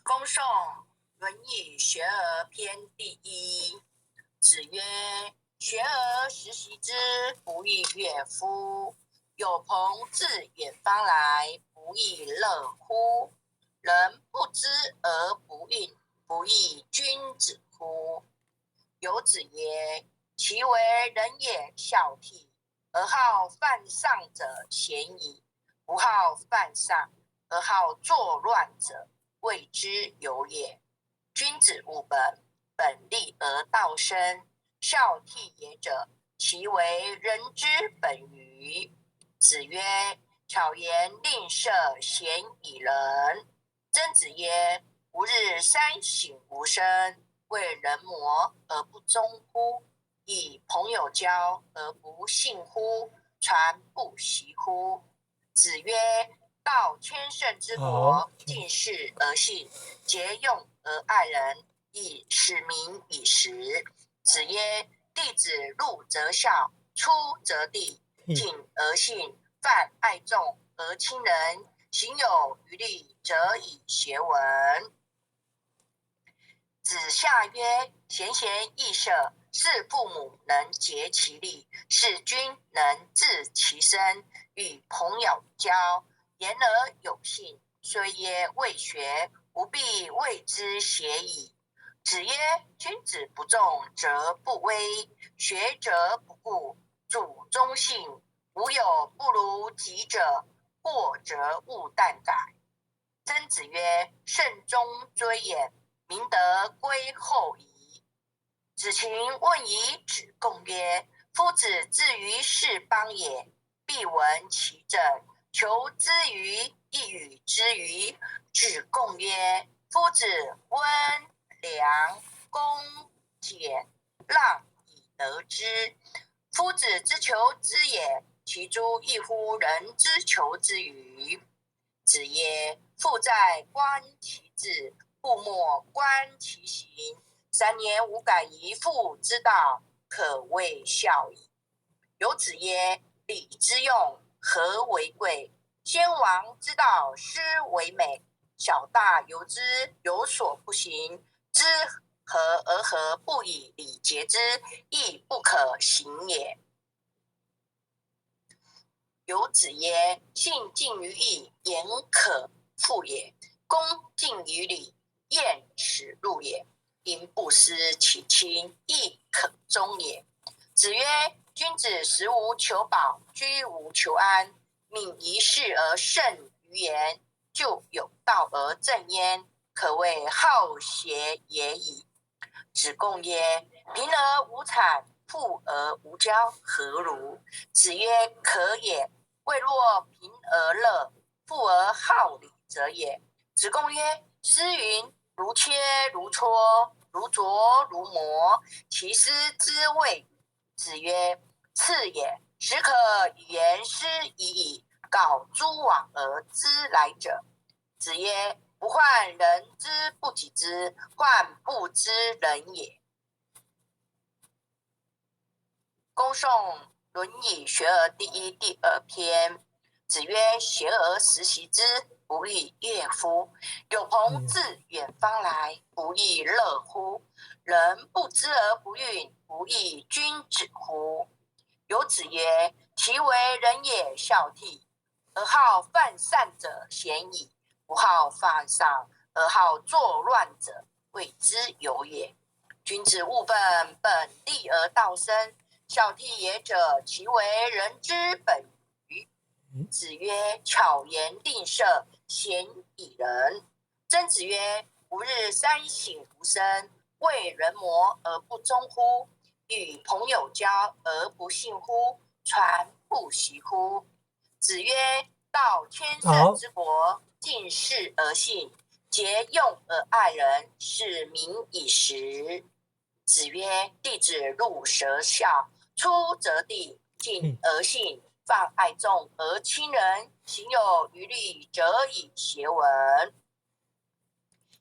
恭诵《论语·学而篇》第一。子曰：学而时习之，不亦乐乎？有朋自远方来，不亦乐乎？人不知而不愠，不亦君子乎？有子曰：其为人也孝悌，而好犯上者鲜矣；不好犯上，而好作乱者，谓之有也。君子务本，本立而道生。孝悌也者，其为人之本与？子曰：巧言令色，鲜矣仁。曾子曰：吾日三省吾身，为人谋而不忠乎？以朋友交而不信乎？传不习乎？子曰：道千乘之国，敬事而信，节用而爱人，以使民以时。子曰：弟子入则孝，出则弟，敬而信，泛爱众而亲仁，行有余力，则以学文。子夏曰：贤贤易色，是父母能竭其力，是君能治其身。与朋友交，言而有信，虽曰未学，吾必谓之学矣。子曰：君子不重则不威，学则不固，主忠信，无有不如己者，过则勿惮改。曾子曰：慎终追远，明德归后矣。子禽问于子贡曰：夫子至于是邦也，必闻其政，求之于亦与之与？子贡曰：夫子温良恭俭让以得之。夫子之求之也，其诸异乎人之求之与？子曰：父在，观其志；父莫，观其行。3年无改于父之道，可谓孝矣。有子曰：礼之用，和为贵。先王之道，斯为美。小大由之，有所不行，知和而和不以礼节之，亦不可行也。有子曰：信近于义，言可复也；恭敬于礼，验耻辱也。因不失其亲，亦可忠也。子曰：君子食无求饱，居无求安，敏于事而慎于言，就有道而正焉，可谓好学也已。子贡曰：贫而无谄，富而无骄，何如？子曰：可也。未若贫而乐，富而好礼者也。子贡曰：诗云：如切如磋，如琢如磨，其斯之谓与？子曰：次也。始可与言诗已矣，告诸往而知来者。子曰：不患人之不己知，患不知人也。恭诵《论语·学而》第一、第二篇。子曰：学而时习之，不亦乐乎？有朋自远方来，不亦乐乎？人不知而不愠，不亦君子乎？有子曰：其为人也孝悌，而好犯上者鲜矣；不好犯上，而好作乱者，谓之有也。君子务本，本立而道生。孝悌也者，其为人之本与？子曰：巧言令色，鲜矣仁。曾子曰：吾日三省吾身，为人谋而不忠乎？与朋友交而不信乎？传不习乎？子曰：道千乘之国，敬事而信，节用而爱人，使民以时。子曰：弟子入则孝，出则弟，敬而信，泛爱众而亲仁，行有余力，则以学文。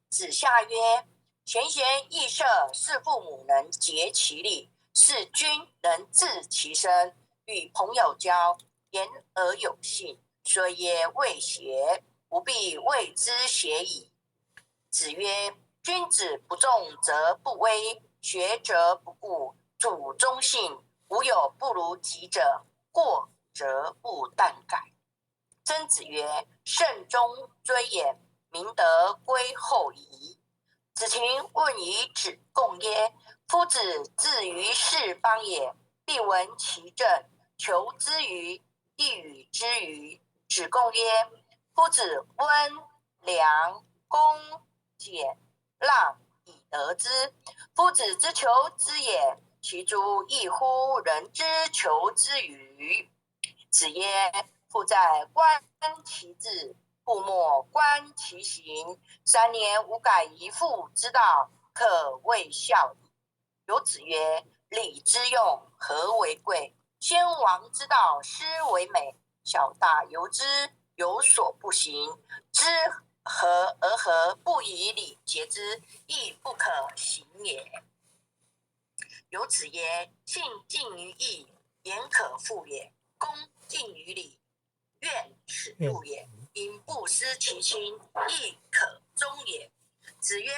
子夏曰：贤贤易色，是父母能竭其力，是君能治其身。与朋友交，言而有信，虽曰未学，吾必谓之学矣。子曰：君子不重则不威，学则不固，主忠信，无有不如己者，过则不惮改。曾子曰：慎终追远，明德归后矣。子禽问于子贡曰：夫子至于是邦也，必闻其政，求之于亦与之与？子贡曰：夫子温良恭俭让以得之。夫子之求之也，其诸异乎人之求之与？子曰：父在，观其志，父莫观其行。3年无改于父之道，可谓孝矣。有子曰：礼之用，和为贵。先王之道，斯为美。小大由之，有所不行。知和而和不以礼节之，亦不可行也。有子曰：信近于义，言可复也；恭近于礼，愿耻辱也。因不失其亲，亦可忠也。子曰：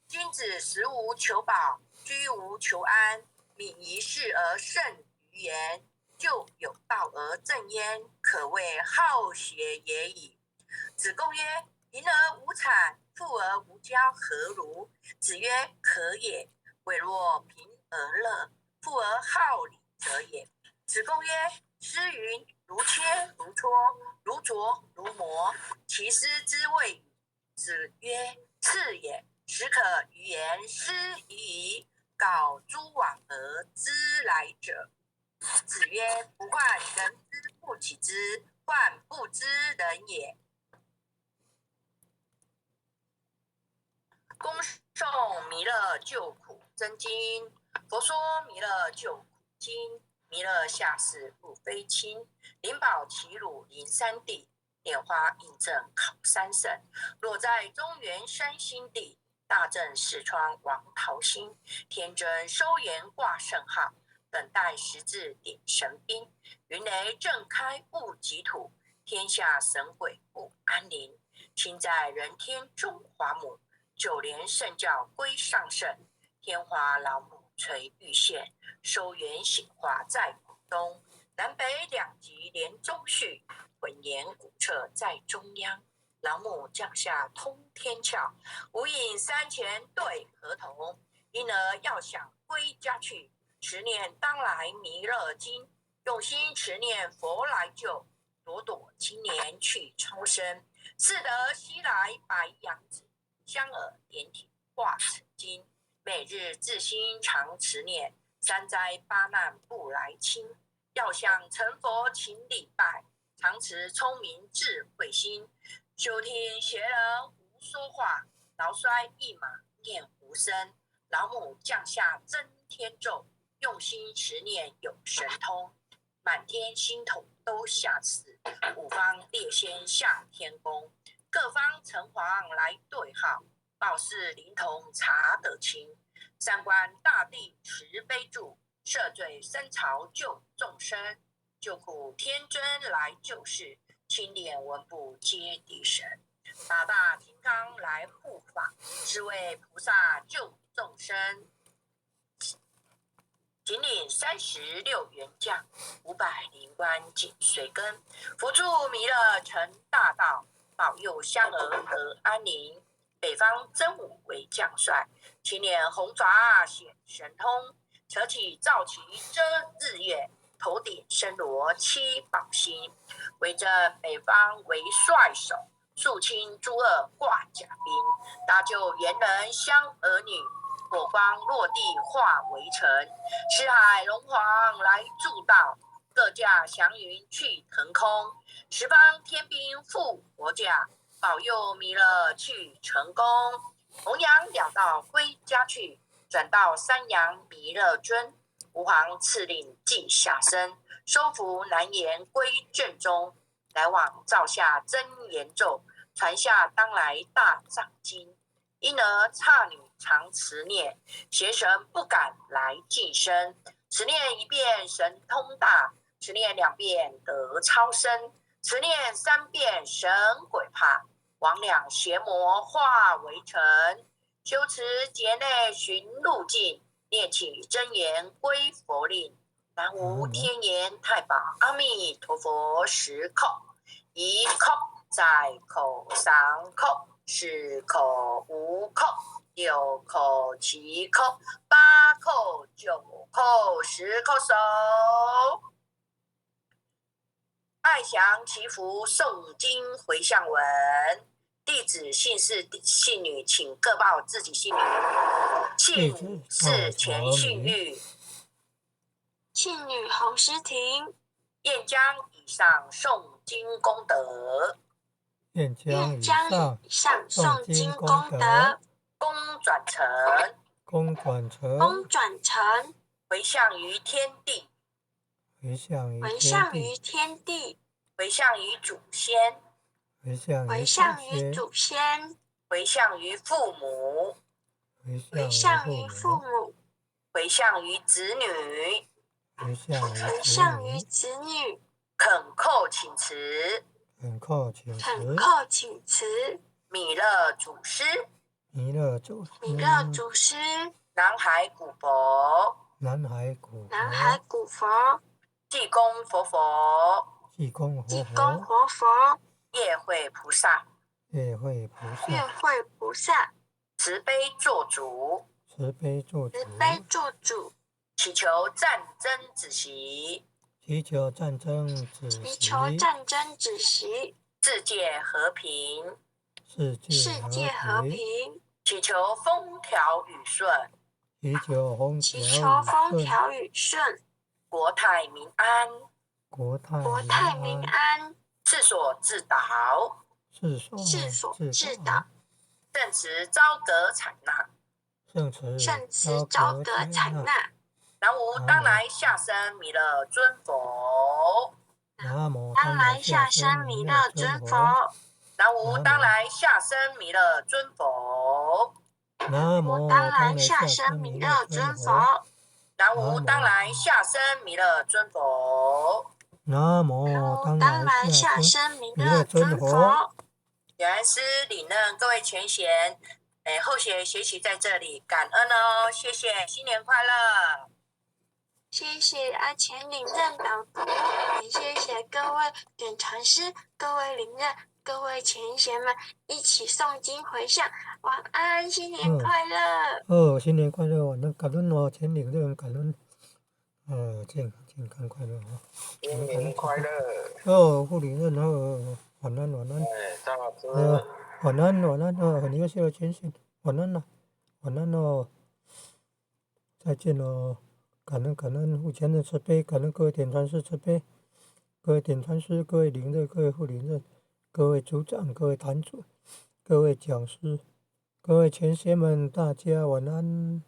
君子食无求饱，居无求安，敏于事而慎于言，就有道而正焉，可谓好学也已。子贡曰：贫而无产，富而无骄，何如？子曰：可也。唯若贫而乐，富而好礼者也。子贡曰：诗云：如切如磋，如琢如磨，其斯之谓与？子曰：次也。始可于言，失于夷，告诸往而知来者。子曰：不患人之不己知，患不知人也。恭诵弥勒救苦真经。佛说弥勒救苦经，弥勒下世不非亲，灵宝齐鲁临三地，莲花印证考三圣。落在中原山心地，大正四川王桃心。天真收言挂圣号，等待时至点神兵。云雷震开物极土，天下神鬼不安宁。亲在人天中华母，九连圣教归上圣。天华老母垂玉县，收元显化在广东。南北两极连中续，浑言古彻在中央。老母降下通天窍，无影山前对河童。因而要想归家去，持念当来弥勒经。用心持念佛来救，朵朵青莲去超生。似得西来白杨子，香耳点体化成金。每日自心常持念，三灾八难不来侵。要想成佛勤礼拜，常持聪明智慧心。休听邪人胡说话，劳衰一马念无声。老母降下真天咒，用心持念有神通。满天星斗都下赐，五方列仙下天宫。各方城隍来对号，报事灵童查得清。三观大帝慈悲助，赦罪深朝救众生。救苦天尊来救世，清廉文部皆地神。八大金刚来护法，是为菩萨救众生。仅领36员将，500灵官紧随跟。辅助弥勒成大道，保佑香儿得安宁。北方真武为将帅，青年红爪显神通。扯起皂旗遮日月，头顶身罗七宝星。围着北方为帅首，肃清诸恶挂甲兵。搭救猿人香儿女，火光落地化为尘。四海龙皇来助道，各驾祥云去腾空。十方天兵护国驾，保佑弥勒去成功。弘扬两道归家去，转到三阳弥勒尊。吾皇赐令记下生，收服南延归正中。来往照下真言咒，传下当来大藏经。因而刹女常持念，邪神不敢来近身。持念一遍神通大，持念2遍得超生，持念3遍神鬼怕。魍魉邪魔化为尘，修持劫内寻路径，念起真言归佛令。南无天言太保阿弥陀佛10口，1口在口3口4口5口6口7口8口9口10口手。爱降祈福诵经回向文，弟子姓氏姓女，请各报自己姓名。姓氏钱姓玉，庆女洪诗婷，愿将以上诵经功德，愿将以上诵经功德，功转成回向于天地，回向于祖先，回向于父母，回向于子女，恳叩请辞，弥勒祖师，南海古佛，济公活佛，夜会菩萨，慈悲做主，祈求战争止息，世界和平，祈求风调雨顺，国泰民安，世所自导，正持昭格采纳，南无当来下生弥勒尊佛，南无当来下生弥勒尊佛，南无当来下生弥勒尊佛，南无当来下生弥勒尊佛，南无当来下生弥勒尊佛，南无当来下生弥勒尊佛。原来是领任各位全贤，后学习在这里，感恩哦，谢谢，新年快乐！谢谢阿钱领任导读，也谢谢各位点传师、各位领任、各位前贤们一起诵经回向，晚安，新年快乐！新年快乐！晚安，感恩哦，钱领任，感恩，健康快乐啊！新年快乐！副领任晚安。张老师。晚安哦，你要谢了全贤，晚安哦，再见哦。感恩父前的慈悲，感恩各位点传师慈悲，各位点传师，各位领任，各位副领任，各位组长，各位坛主，各位讲师，各位前贤们，大家晚安。